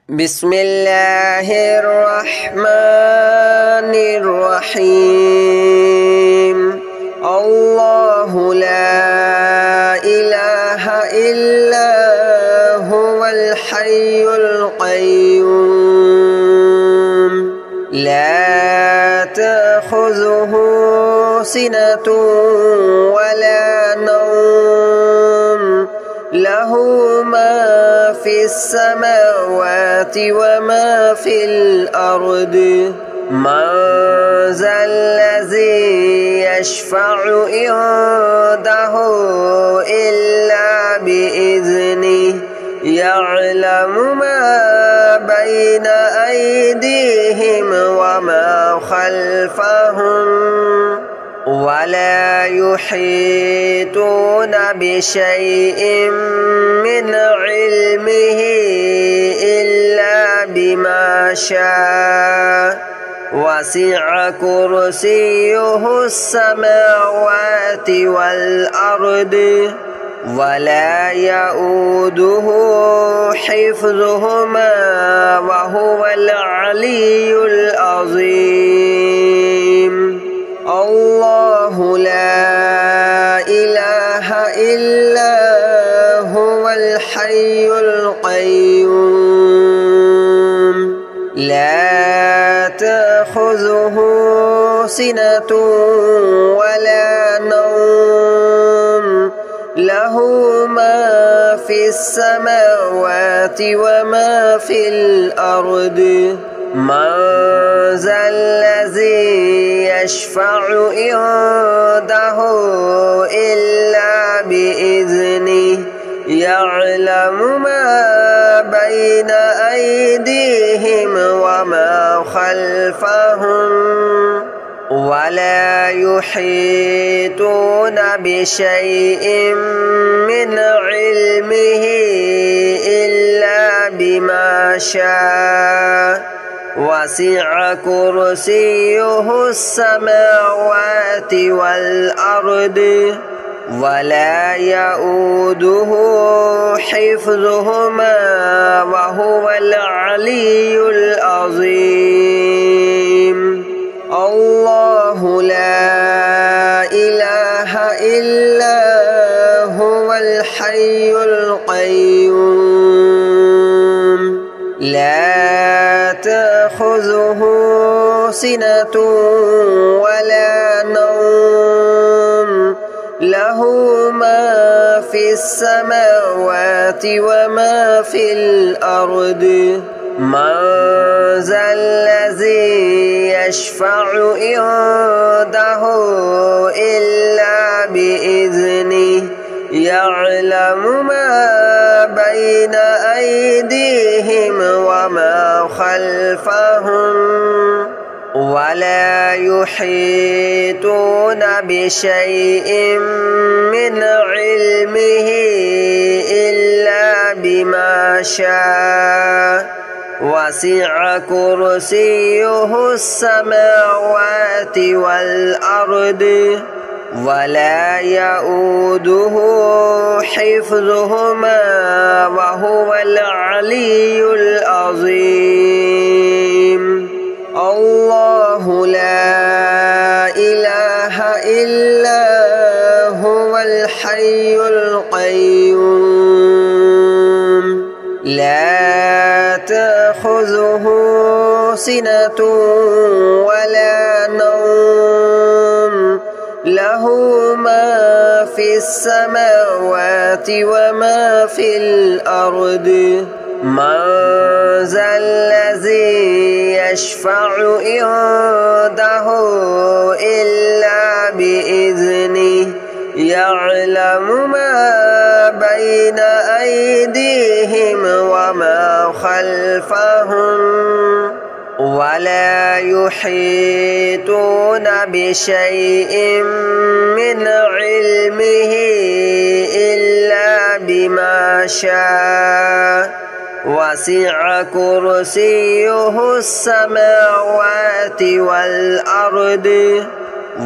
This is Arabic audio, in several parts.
بسم الله الرحمن الرحيم الله لا إله إلا هو الحي القيوم لا تأخذه سنة ولا نوم له ما في السماوات وما في الأرض من ذا الذي يشفع عنده إلا بإذنه يعلم ما بين أيديهم وما خلفهم ولا يحيطون بشيء من علمه إلا بما شاء وسع كرسيه السماوات والأرض ولا يؤوده حفظهما وهو العلي العظيم الله لا إله إلا هو الحي القيوم لا تأخذه سنة ولا نوم له ما في السماوات وما في الأرض من ذا الذي يشفع عنده إلا بإذنه يعلم ما بين أيديهم وما خلفهم ولا يحيطون بشيء من علمه إلا بما شاء وسع كرسيه السماوات والأرض ولا يؤوده حفظهما وهو العلي العظيم الله لا إله إلا هو الحي القيوم لا تأخذه سنة ولا نوم له ما في السماوات وما في الأرض من ذا الذي يشفع عنده إلا بإذنه يعلم ما بين أيديهم وما خلفهم ولا يحيطون بشيء من علمه إلا بما شاء وسع كرسيه السماوات والأرض ولا يؤوده حفظهما وهو العلي العظيم الله لا إله إلا هو الحي القيوم لا تأخذه سنة ولا نوم له ما في السماوات وما في الأرض من ذا الذي يشفع عنده إلا بإذنه يعلم ما بين أيديهم وما خلفهم ولا يحيطون بشيء من علمه إلا بما شاء وسع كرسيه السماوات والأرض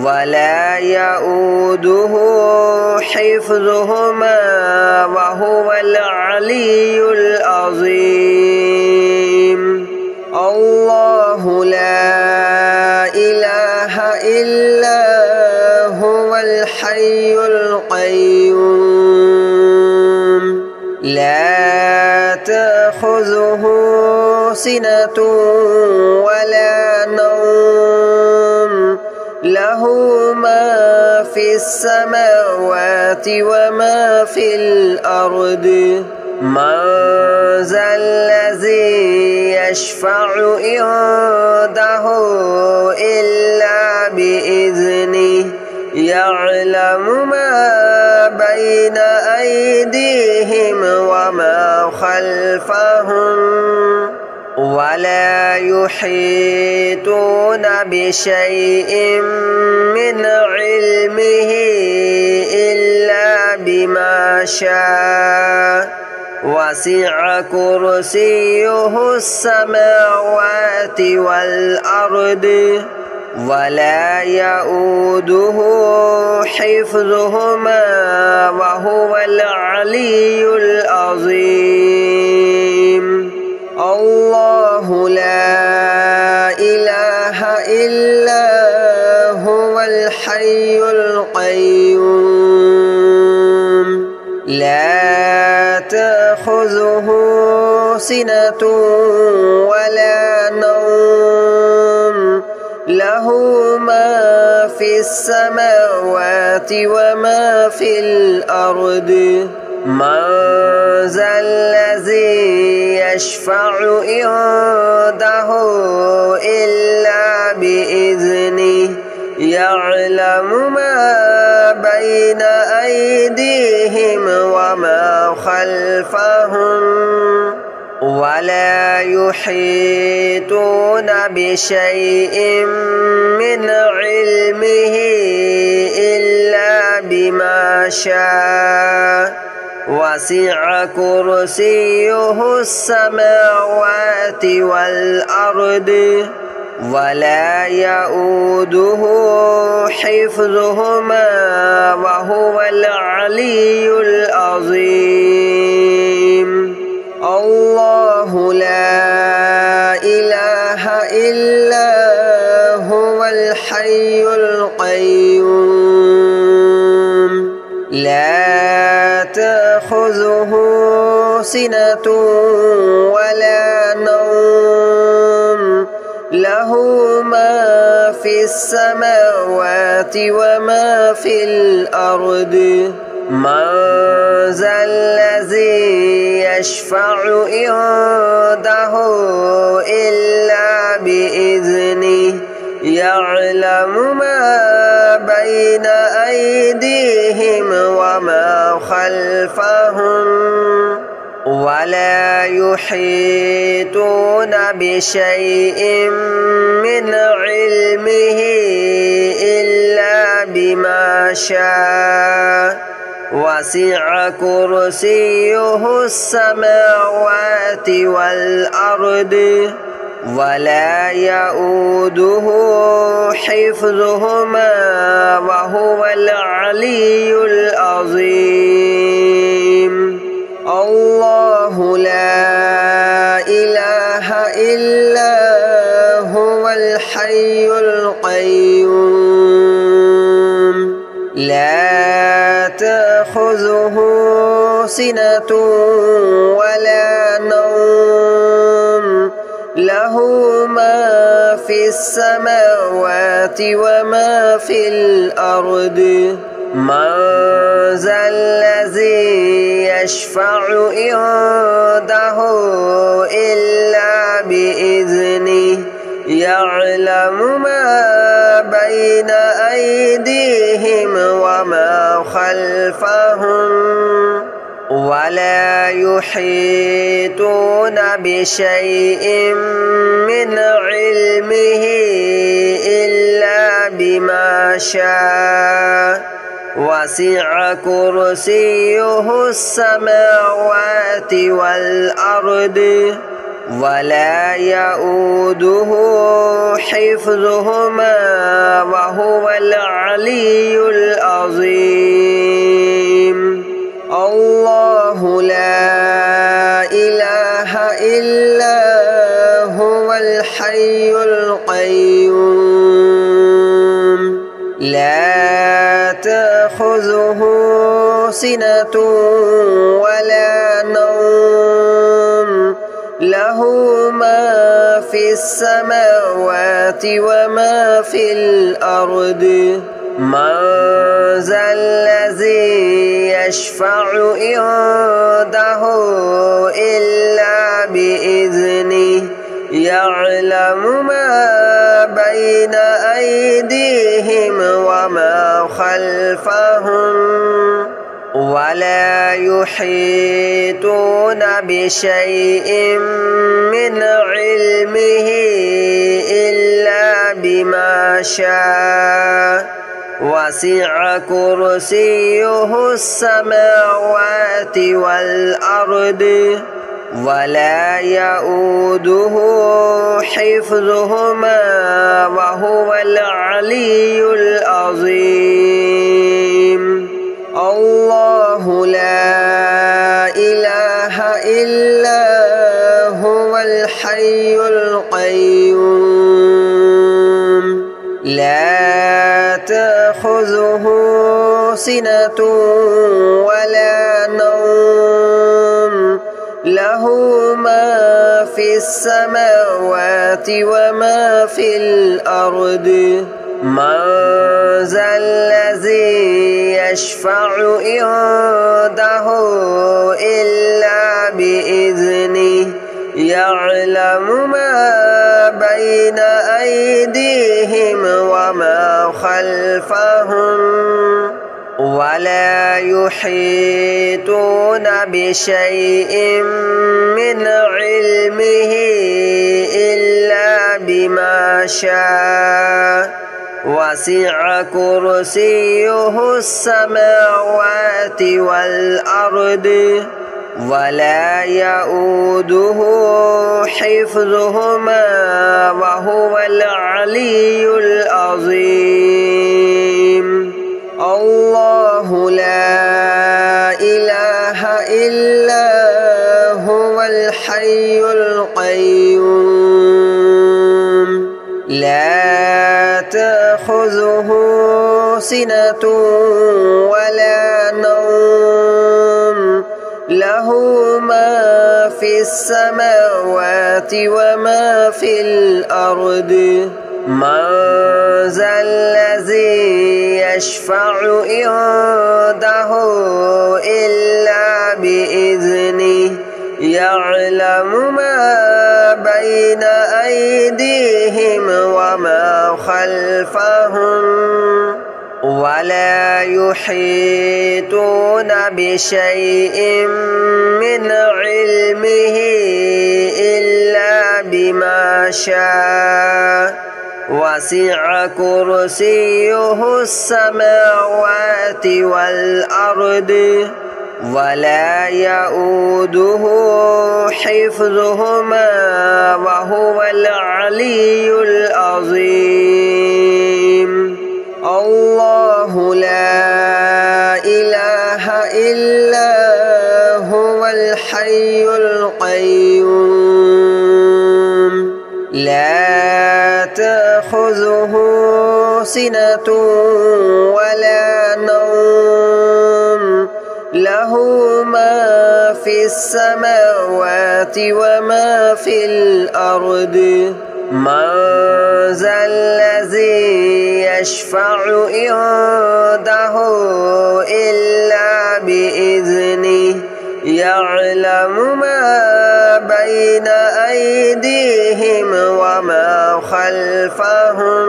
ولا يؤوده حفظهما وهو العلي العظيم. تأخذه سنة ولا نوم له ما في السماوات وما في الأرض من ذا الذي يشفع عنده إلا بإذنه يعلم ما بين أيديهم وما خلفهم ولا يحيطون بشيء من علمه إلا بما شاء وسع كرسيه السماوات والأرض ولا يؤوده حفظهما وهو العلي العظيم الله لا إله إلا هو الحي القيوم لا تأخذه سنة ولا نوم له ما في السماوات وما في الأرض من ذا الذي يشفع عنده إلا بإذنه يعلم ما بين أيديهم وما خلفهم ولا يحيطون بشيء من علمه إلا بما شاء وسع كرسيه السماوات والأرض ولا يؤوده حفظهما وهو العلي العظيم الله لا إله إلا هو الحي القيوم لا تأخذه سنة ولا نوم له ما في السماوات وما في الأرض من ذا الذي يشفع عنده إلا بإذنه يعلم ما بين أيديهم وما خلفهم ولا يحيطون بشيء من علمه إلا بما شاء وسع كرسيه السماوات والأرض ولا يؤوده حفظهما وهو العلي العظيم الله لا إله إلا هو الحي القيوم لا تأخذه سنة ولا نوم له ما في السماوات وما في الأرض من ذا الذي يشفع عنده إلا بإذنه يعلم ما بين أيديهم وما خلفهم ولا يحيطون بشيء من علمه إلا بما شاء وسع كرسيه السماوات والأرض ولا يؤوده حفظهما وهو العلي العظيم الله لا إله إلا هو الحي القيوم لا تأخذه سنة ولا نوم له له ما في السماوات وما في الأرض من ذا الذي يشفع عنده إلا بإذنه يعلم ما بين أيديهم وما خلفهم ولا يحيطون بشيء من علمه إلا بما شاء وسع كرسيه السماوات والأرض ولا يؤوده حفظهما وهو العلي العظيم الله لا إله إلا هو الحي القيوم لا تأخذه سنة ولا نوم له ما في السماوات وما في الأرض من ذا الذي يشفع عنده إلا بإذنه يعلم ما بين أيديهم وما خلفهم ولا يحيطون بشيء من علمه إلا بما شاء وسع كرسيه السماوات والأرض ولا يؤوده حفظهما وهو العلي العظيم الله لا إله إلا هو الحي القيوم لا تأخذه سنة ولا نوم له ما في السماوات وما في الأرض من ذا الذي يشفع عنده إلا بإذنه يعلم ما بين أيديهم وما خلفهم ولا يحيطون بشيء من علمه إلا بما شاء وسع كرسيه السماوات والأرض ولا يؤوده حفظهما وهو العلي العظيم الله لا إله إلا هو الحي القيوم لا تأخذه سنة ولا نوم له ما في السماوات وما في الأرض من ذا الذي يشفع عنده إلا بإذنه يعلم ما بين أيديهم وما خلفهم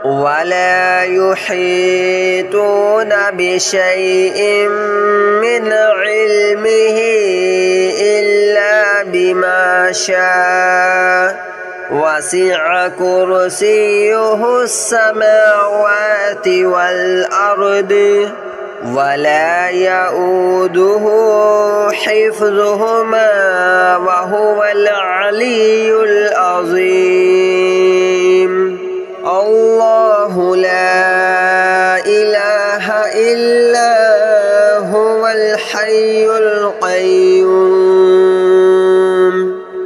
ولا يحيطون بشيء من علمه إلا بما شاء وسع كرسيه السماوات والأرض ولا يؤوده حفظهما وهو العلي العظيم الله لا إله إلا هو الحي القيوم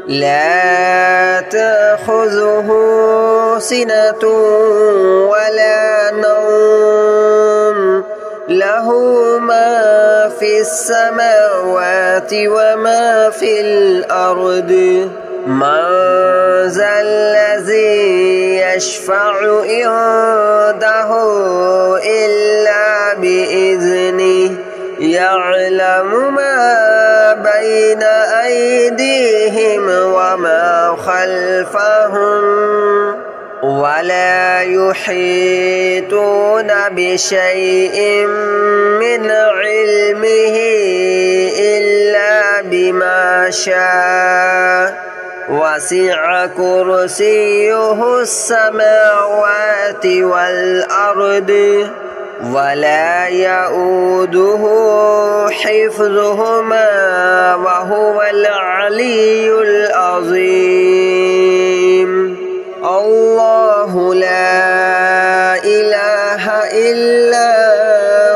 لا تأخذه سنة ولا نوم له ما في السماوات وما في الأرض من ذا الذي يشفع عنده إلا بإذنه يعلم ما بين أيديهم وما خلفهم ولا يحيطون بشيء من علمه إلا بما شاء وسع كرسيه السماوات والأرض ولا يؤوده حفظهما وهو العلي العظيم الله لا إله إلا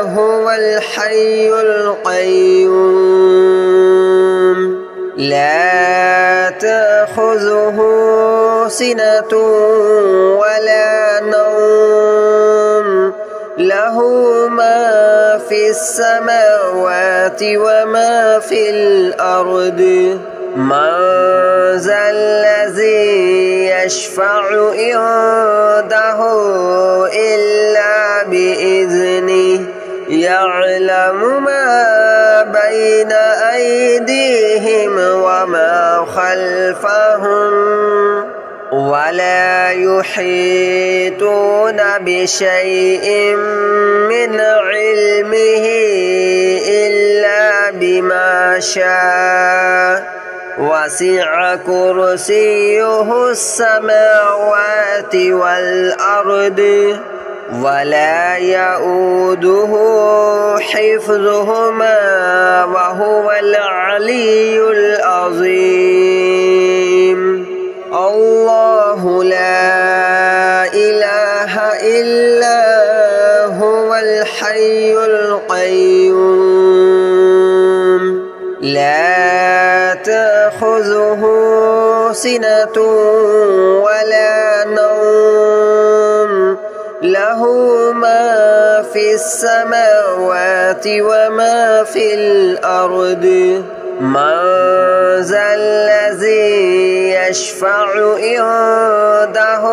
هو الحي القيوم لا تأخذه سنة ولا نوم له ما في السماوات وما في الأرض من ذا الذي يشفع عنده إلا بإذنه يعلم ما بين أيديهم وما خلفهم ولا يحيطون بشيء من علمه إلا بما شاء وسع كرسيه السماوات والأرض ولا يؤوده حفظهما وهو العلي العظيم الله لا إله إلا هو الحي القيوم لا تأخذه سنة ولا نوم له ما في السماوات وما في الأرض من ذا الذي يشفع عنده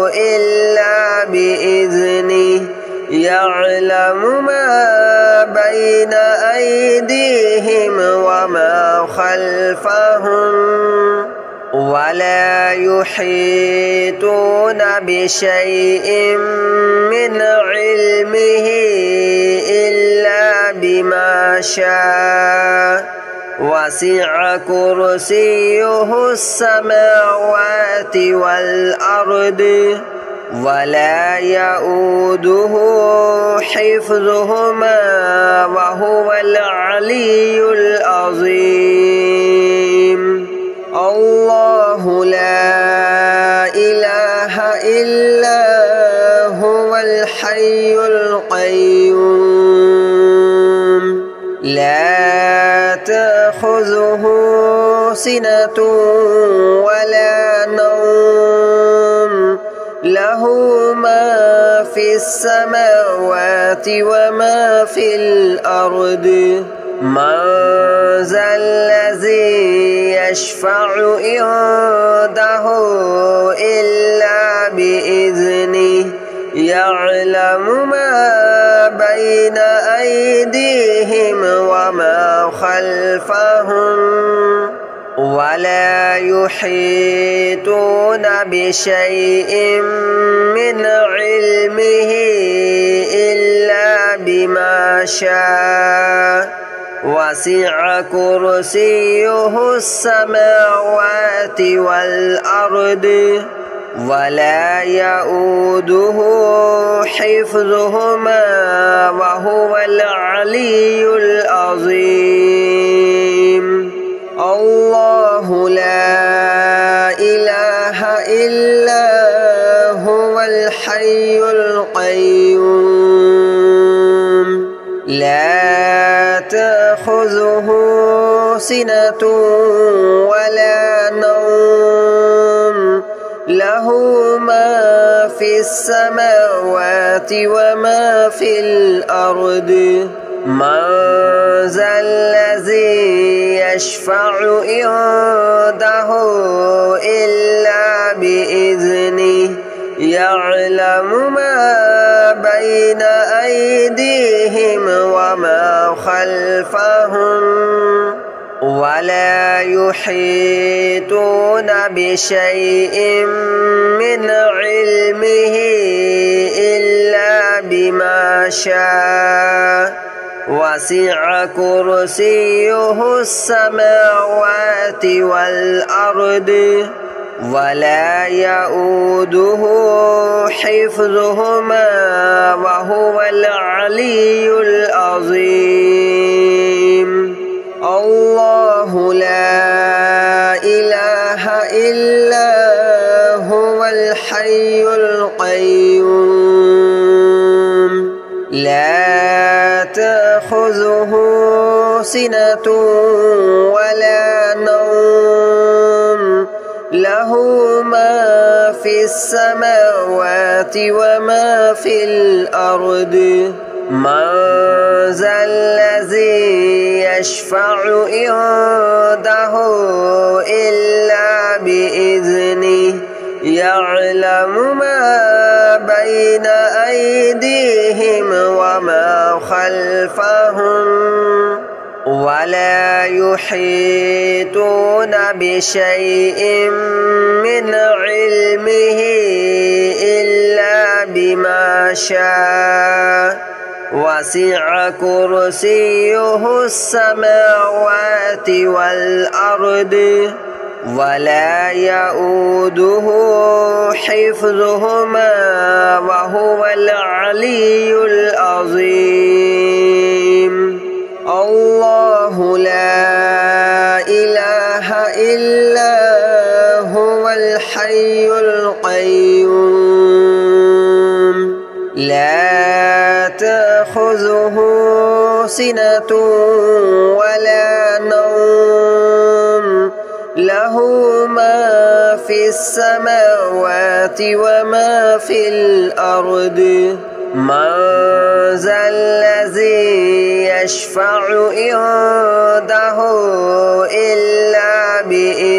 إلا بإذنه يعلم ما بين أيديهم وما خلفهم ولا يحيطون بشيء من علمه إلا بما شاء وسع كرسيه السماوات والأرض ولا يؤوده حفظهما وهو العلي العظيم الله لا إله إلا هو الحي القيوم لا تأخذه سنة ولا نوم له ما في السماوات وما في الأرض من ذا الذي يشفع عنده إلا بإذنه يعلم ما بين أيديهم وما خلفهم ولا يحيطون بشيء من علمه إلا بما شاء وسع كرسيه السماوات والأرض ولا يؤوده حفظهما وهو العلي العظيم الله لا إله إلا هو الحي القيوم لا تأخذه سنة ولا نوم له ما في السماوات وما في الأرض من ذا الذي يشفع عنده إلا بإذنه يعلم ما بين أيديهم وما خلفهم ولا يحيطون بشيء من علمه إلا بما شاء وسع كرسيه السماوات والأرض ولا يؤوده حفظهما وهو العلي العظيم الله لا إله إلا هو الحي القيوم لا تأخذه سنة ولا نوم له ما في السماوات وما في الأرض من ذا الذي يشفع عنده إلا بإذنه يعلم ما بين أيديهم وما خلفهم ولا يحيطون بشيء من علمه إلا بما شاء وسع كرسيه السماوات والأرض ولا يؤوده حفظهما وهو العلي العظيم الله لا إله إلا هو الحي القيوم لا تأخذه سنة ولا نوم له ما في السماوات وما في الأرض من ذا الذي يشفع عنده إلا بإذنه